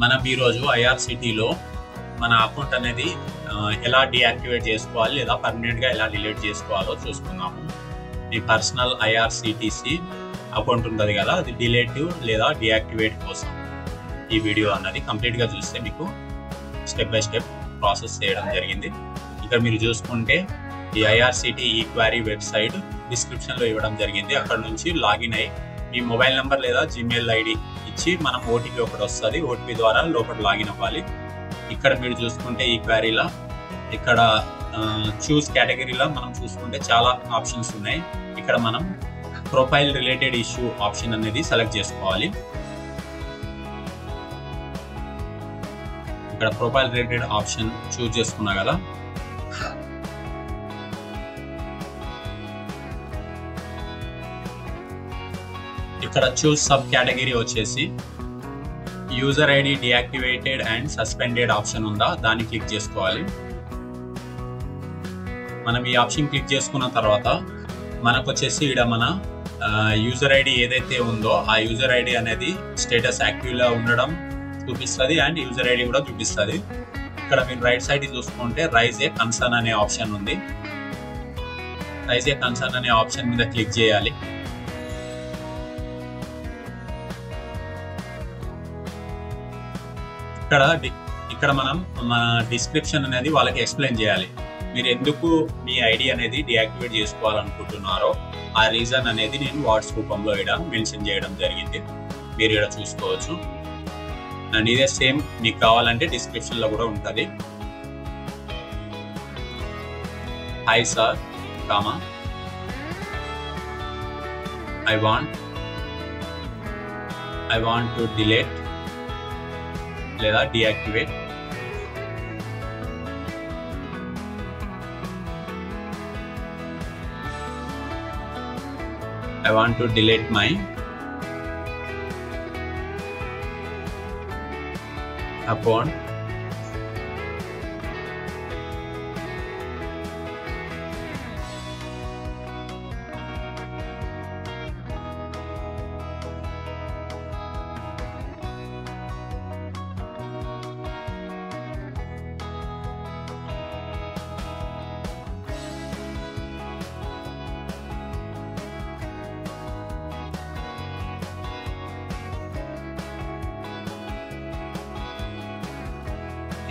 మనం ఈరోజు ఐఆర్సిటీలో మన అకౌంట్ అనేది ఎలా డీయాక్టివేట్ చేసుకోవాలి లేదా పర్మనెంట్గా ఎలా డిలీట్ చేసుకోవాలో చూసుకుందాము. మీ పర్సనల్ ఐఆర్సిటీసీ అకౌంట్ ఉంటుంది కదా, అది డిలీట్ లేదా డీయాక్టివేట్ కోసం ఈ వీడియో అన్నది కంప్లీట్గా చూస్తే మీకు స్టెప్ బై స్టెప్ ప్రాసెస్ చేయడం జరిగింది. ఇక్కడ మీరు చూసుకుంటే ఈ ఐఆర్సిటీ ఈక్వైరీ వెబ్సైట్ డిస్క్రిప్షన్లో ఇవ్వడం జరిగింది. అక్కడ నుంచి లాగిన్ అయ్యి మీ మొబైల్ నెంబర్ లేదా జీమెయిల్ ఐడి ఇచ్చి మనం ఓటీపీ ఒకటి వస్తుంది, ఓటీపీ ద్వారా లోపల లాగిన్ అవ్వాలి. ఇక్కడ మీరు చూసుకుంటే ఈ క్వైరీలో ఇక్కడ చూస్ కేటగిరీలో మనం చూసుకుంటే చాలా ఆప్షన్స్ ఉన్నాయి. ఇక్కడ మనం ప్రొఫైల్ రిలేటెడ్ ఇష్యూ ఆప్షన్ అనేది సెలెక్ట్ చేసుకోవాలి. ఇక్కడ ప్రొఫైల్ రిలేటెడ్ ఆప్షన్ చూస్ చేసుకున్నా కదా, ఇక్కడ చూస్ సబ్ కేటగిరీ వచ్చేసి user ID deactivated and suspended option ఉందా, దాన్ని క్లిక్ చేసుకోవాలి. మనం ఈ ఆప్షన్ క్లిక్ చేసుకున్న తర్వాత మనకు వచ్చేసి ఇక్కడ మన యూజర్ ఐడి ఏదైతే ఉందో ఆ యూజర్ ఐడి అనేది స్టేటస్ యాక్టివ్లో ఉండడం చూపిస్తుంది అండ్ యూజర్ ఐడి కూడా చూపిస్తుంది. ఇక్కడ మీరు రైట్ సైడ్ చూసుకుంటే రైజ్ ఏ కన్సర్న్ అనే ఆప్షన్ ఉంది. రైజ్ ఏ కన్సర్న్ అనే ఆప్షన్ మీద క్లిక్ చేయాలి. ఇక్కడ మనం మన డిస్క్రిప్షన్ అనేది వాళ్ళకి ఎక్స్ప్లెయిన్ చేయాలి. మీరు ఎందుకు మీ ఐడి అనేది డియాక్టివేట్ చేసుకోవాలనుకుంటున్నారో ఆ రీజన్ అనేది నేను వర్డ్స్ రూపంలో ఇక్కడ మెన్షన్ చేయడం జరిగింది. మీరు ఇక్కడ చూసుకోవచ్చు. అండ్ ఇదే సేమ్ మీకు కావాలంటే డిస్క్రిప్షన్లో కూడా ఉంటుంది. Hi sir comma I want to delete లేదా deactivate I want to delete my account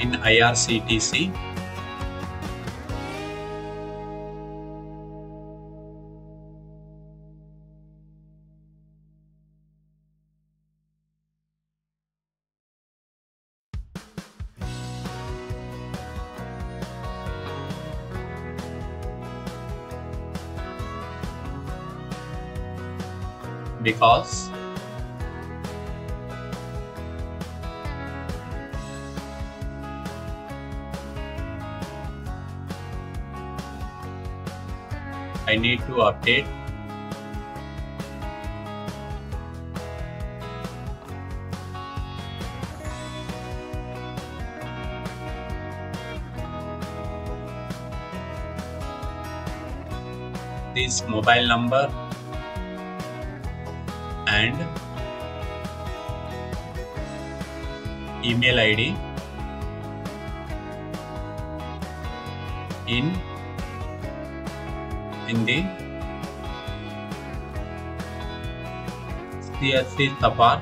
in IRCTC. Because I need to update this mobile number and email ID in the CSC support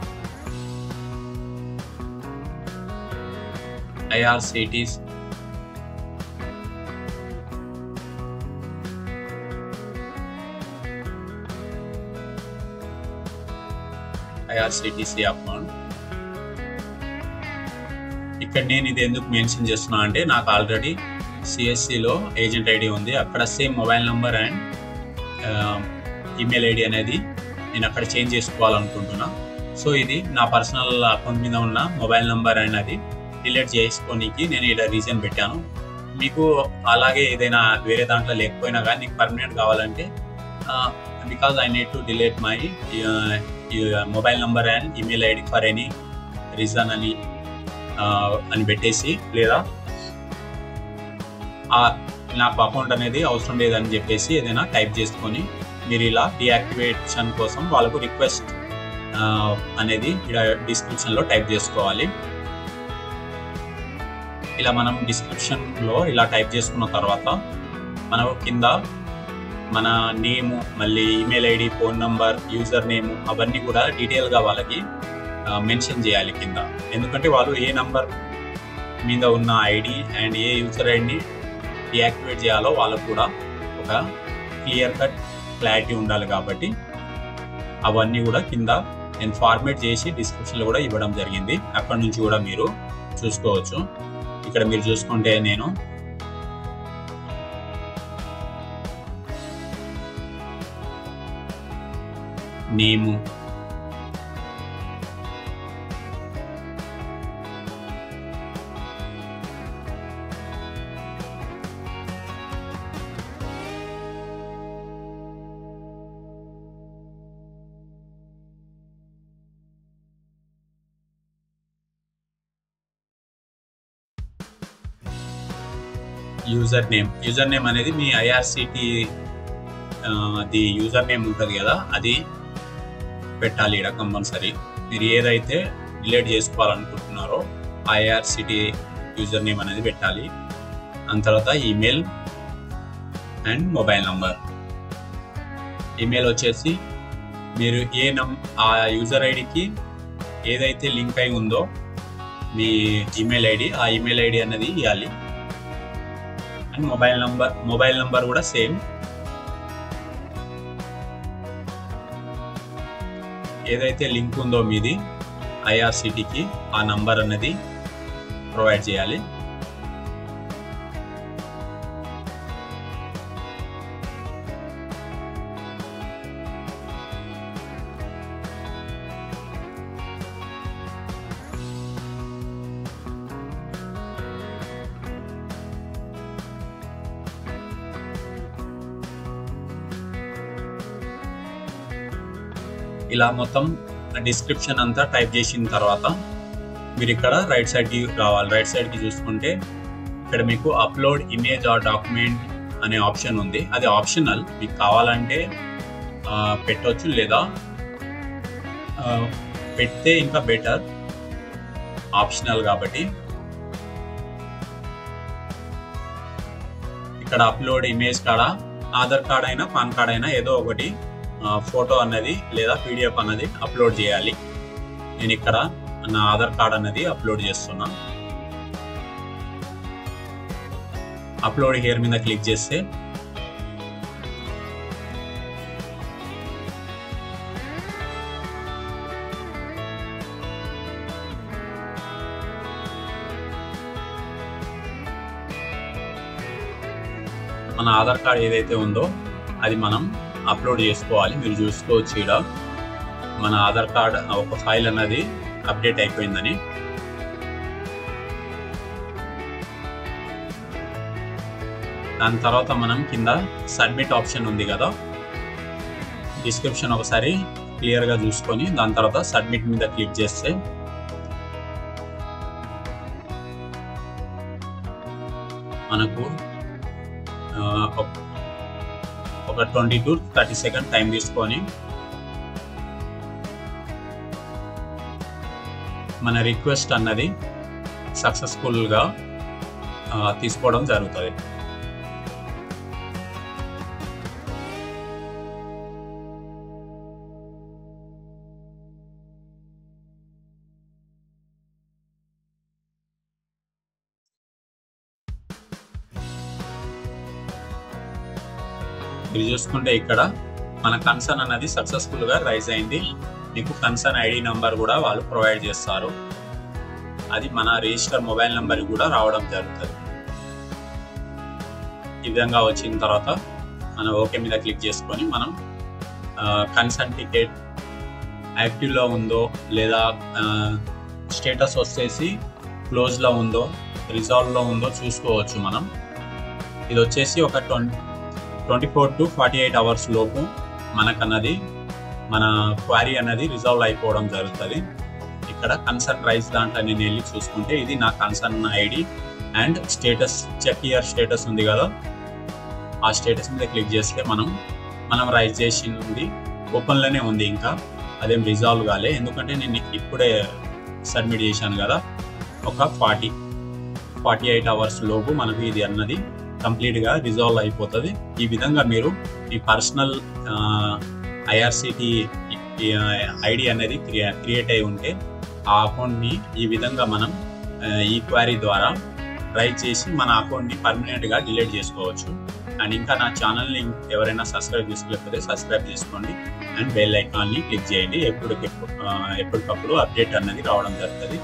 IRCTC account. ఇక్కడ నేను ఇది ఎందుకు mention చేస్తున్నా అంటే నాకు already సిఎస్సిలో agent ID ఉంది. అక్కడ same mobile number and email ID అనేది నేను అక్కడ చేంజ్ చేసుకోవాలనుకుంటున్నా. సో ఇది నా పర్సనల్ అకౌంట్ మీద ఉన్న మొబైల్ నెంబర్ అండ్ అది డిలీట్ చేసుకోనికి నేను ఇలా రీజన్ పెట్టాను. మీకు అలాగే ఏదైనా వేరే దాంట్లో లేకపోయినా కానీ నీకు పర్మనెంట్ కావాలంటే because I need to delete my mobile number and email ID for any reason అని పెట్టేసి, లేదా నాకు అకౌంట్ అనేది అవసరం లేదని చెప్పేసి ఏదైనా టైప్ చేసుకొని మీరు ఇలా డీయాక్టివేషన్ కోసం వాళ్ళకు రిక్వెస్ట్ అనేది ఇక్కడ డిస్క్రిప్షన్లో టైప్ చేసుకోవాలి. ఇలా మనం డిస్క్రిప్షన్లో ఇలా టైప్ చేసుకున్న తర్వాత మనకు కింద మన నేము, మళ్ళీ email ID, phone number, user name అవన్నీ కూడా డీటెయిల్గా వాళ్ళకి మెన్షన్ చేయాలి కింద. ఎందుకంటే వాళ్ళు ఏ నంబర్ మీద ఉన్న ఐడి అండ్ ఏ యూజర్ ఐడిని డియాక్టివేట్ చేయాలో వాళ్ళకు కూడా ఒక క్లియర్ కట్ క్లారిటీ ఉండాలి. కాబట్టి అవన్నీ కూడా కింద నేను ఫార్మేట్ చేసి డిస్క్రిప్షన్లో కూడా ఇవ్వడం జరిగింది. అక్కడ నుంచి కూడా మీరు చూసుకోవచ్చు. ఇక్కడ మీరు చూసుకుంటే నేను నేము, యూజర్ నేమ్ అనేది మీ ఐఆర్సిటీ ది యూజర్ నేమ్ ఉంటుంది కదా, అది పెట్టాలి ఇక్కడ కంపల్సరీ. మీరు ఏదైతే డిలీట్ చేసుకోవాలనుకుంటున్నారో ఐఆర్సిటీ యూజర్ నేమ్ అనేది పెట్టాలి. దాని తర్వాత email and mobile number. Email వచ్చేసి మీరు ఆ యూజర్ ఐడికి ఏదైతే లింక్ అయి ఉందో మీ ఈమెయిల్ ఐడి, ఆ ఈమెయిల్ ఐడి అనేది ఇవ్వాలి. అండ్ మొబైల్ నంబర్ కూడా సేమ్. ఏదైతే లింక్ ఉందో మీది ఐఆర్సిటీకి, ఆ నంబర్ అనేది ప్రొవైడ్ చేయాలి. ఇలా మొత్తం డిస్క్రిప్షన్ అంతా టైప్ చేసిన తర్వాత మీరు ఇక్కడ రైట్ సైడ్కి రావాలి. రైట్ సైడ్కి చూసుకుంటే ఇక్కడ మీకు అప్లోడ్ ఇమేజ్ ఆర్ డాక్యుమెంట్ అనే ఆప్షన్ ఉంది. అది ఆప్షనల్, మీకు కావాలంటే పెట్టవచ్చు, లేదా పెడితే ఇంకా బెటర్, ఆప్షనల్ కాబట్టి. ఇక్కడ అప్లోడ్ ఇమేజ్ కాడ ఆధార్ కార్డ్ అయినా పాన్ కార్డ్ అయినా ఏదో ఒకటి ఫోటో అన్నది లేదా పీడిఎఫ్ అన్నది అప్లోడ్ చేయాలి. నేను ఇక్కడ నా ఆధార్ కార్డ్ అన్నది అప్లోడ్ చేస్తున్నా. అప్లోడ్ హియర్ మీద క్లిక్ చేస్తే మన ఆధార్ కార్డ్ ఏదైతే ఉందో అది మనం అప్లోడ్ చేసుకోవాలి. మీరు చూసుకోవచ్చు ఇక్కడ మన ఆధార్ కార్డ్ ఒక ఫైల్ అన్నది అప్డేట్ అయిపోయిందని. దాని తర్వాత మనం కింద సబ్మిట్ ఆప్షన్ ఉంది కదా, డిస్క్రిప్షన్ ఒకసారి క్లియర్గా చూసుకొని దాని తర్వాత సబ్మిట్ మీద క్లిక్ చేస్తే మనకు ఒక 20 to 30 సెకండ్ టైం తీసుకొని మన రిక్వెస్ట్ అన్నది సక్సెస్ఫుల్గా తీసుకోవడం జరుగుతుంది. మీరు చూసుకుంటే ఇక్కడ మన కన్సర్న్ అన్నది సక్సెస్ఫుల్గా రైజ్ అయింది. మీకు కన్సర్న్ ఐడి నంబర్ కూడా వాళ్ళు ప్రొవైడ్ చేస్తారు. అది మన రిజిస్టర్ మొబైల్ నెంబర్ కూడా రావడం జరుగుతుంది. ఈ విధంగా వచ్చిన తర్వాత మనం ఓకే మీద క్లిక్ చేసుకొని మనం కన్సర్న్ టికెట్ యాక్టివ్లో ఉందో లేదా స్టేటస్ వచ్చేసి క్లోజ్లో ఉందో రిజాల్వ్లో ఉందో చూసుకోవచ్చు. మనం ఇది వచ్చేసి ఒక 24 to 48 అవర్స్ లోపు మనకన్నది మన క్వారీ అన్నది రిజాల్వ్ అయిపోవడం జరుగుతుంది. ఇక్కడ కన్సర్న్ రైజ్ దాంట్లో నేను వెళ్ళి చూసుకుంటే ఇది నా concern ID and status check year status ఉంది కదా, ఆ స్టేటస్ మీద క్లిక్ చేస్తే మనం రైజ్ చేసింది ఓపెన్లోనే ఉంది, ఇంకా అదేం రిజాల్వ్ కాలే. ఎందుకంటే నేను ఇప్పుడే సబ్మిట్ చేశాను కదా. ఒక 48 అవర్స్ లోపు మనకు ఇది అన్నది కంప్లీట్గా రిజాల్వ్ అయిపోతుంది. ఈ విధంగా మీరు మీ పర్సనల్ ఐఆర్సిటీ ఐడి అనేది క్రియేట్ అయి ఉంటే ఆ అకౌంట్ని ఈ విధంగా మనం ఈ క్వైరీ ద్వారా ట్రై చేసి మన అకౌంట్ని పర్మనెంట్గా డిలీట్ చేసుకోవచ్చు. అండ్ ఇంకా నా ఛానల్ని ఎవరైనా సబ్స్క్రైబ్ చేసుకోలేకపోతే సబ్స్క్రైబ్ చేసుకోండి అండ్ బెల్ ఐకాన్ని క్లిక్ చేయండి. ఎప్పటికప్పుడు అప్డేట్ అన్నది రావడం జరుగుతుంది.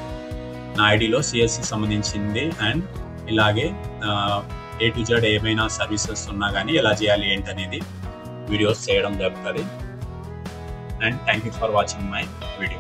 నా ఐడిలో సిఎస్సి సంబంధించింది అండ్ ఇలాగే A to Z ఏమైనా సర్వీసెస్ ఉన్నా కానీ ఎలా చేయాలి ఏంటనేది వీడియోస్ చేయడం జరుగుతుంది. And thank you for watching my video.